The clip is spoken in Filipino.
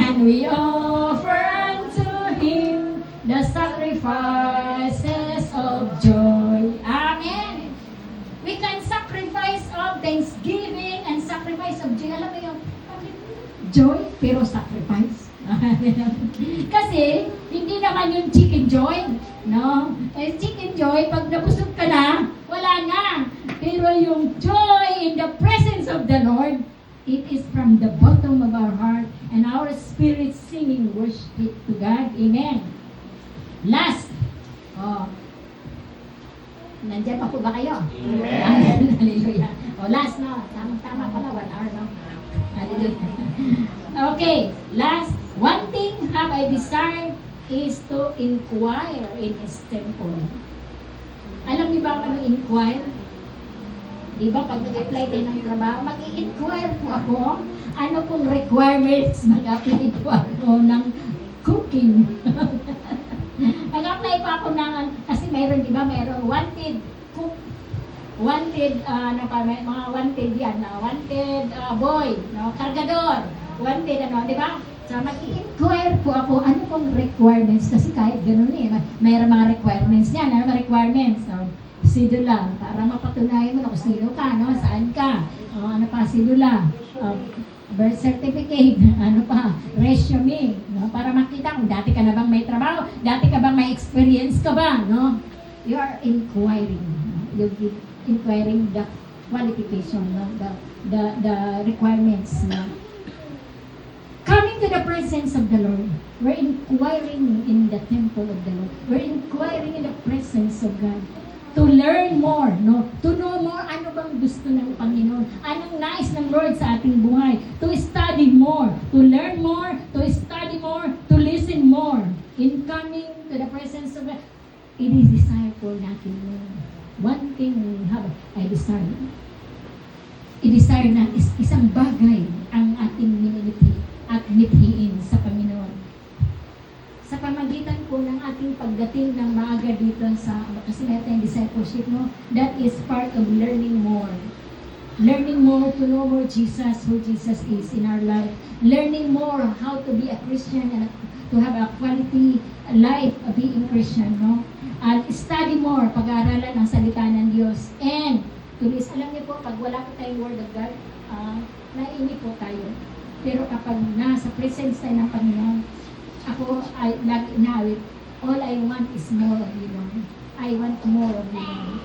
And we offer unto Him the sacrifices of joy. Amen. We can sacrifice of thanksgiving and sacrifice of joy. Alam mo yung joy pero sacrifice. Kasi hindi naman yung chicken joy, no? Eh, chicken joy, pag nabusog ka na, wala na. Pero yung joy in the presence of the Lord, it is from the bottom of our heart and our spirit singing worship to God. Amen. Last. Oh. Nandiyan pa po ba kayo? Amen. Hallelujah. Oh, last na. Tama pala, 1 hour lang. Hallelujah. Okay, last. One thing have I desired is to inquire in His temple. Alam niyo ba ano inquire? Di ba pag nag-apply tayo ng trabaho, mag-i-inquire po ako ano pong requirements, mag-apply po ako ng cooking. Nag-apply pa ako ng, kasi mayroon, di ba, mayroon wanted cook, wanted, mga wanted yan, wanted boy, no, kargador, wanted, di ba? So, mag-i-inquire po ako ano pong requirements, kasi kahit ganun mayroon mga requirements yan, ano mga requirements, no? Sidula, para mapatunayan mo na kung sino ka, no? Saan ka, ano pa, sidula, birth certificate, ano pa, resume, no? Para makita kung dati ka na bang may trabaho, dati ka bang may experience ka ba, no? You are inquiring, no? You're inquiring the qualification, no? The requirements, no? Coming to the presence of the Lord, we're inquiring in the temple of the Lord. We're inquiring in the presence of God to learn more, no? To know more, ano bang gusto ng Panginoon? Anong nais ng Lord sa ating buhay? To study more, to learn more, to study more, to listen more. In coming to the presence of God, it is desirable natin more. One thing have I desire. I-desire na isang bagay ang ating minilipi at mithiin sa Panginoon. Sa pamagitan po ng ating pagdating ng maaga dito sa, kasi natin yung discipleship, no? That is part of learning more. Learning more to know more Jesus, who Jesus is in our life. Learning more how to be a Christian and to have a quality life of being Christian, no? And study more, pag-aaralan ang salita ng Diyos. And, tulis, alam niyo po, pag wala po tayong Word of God, nainip po tayo. Pero kapag nasa presence tayo ng Panginoon, ako ay nag-inawit, all I want is more of you, Lord. I want more of you, Lord.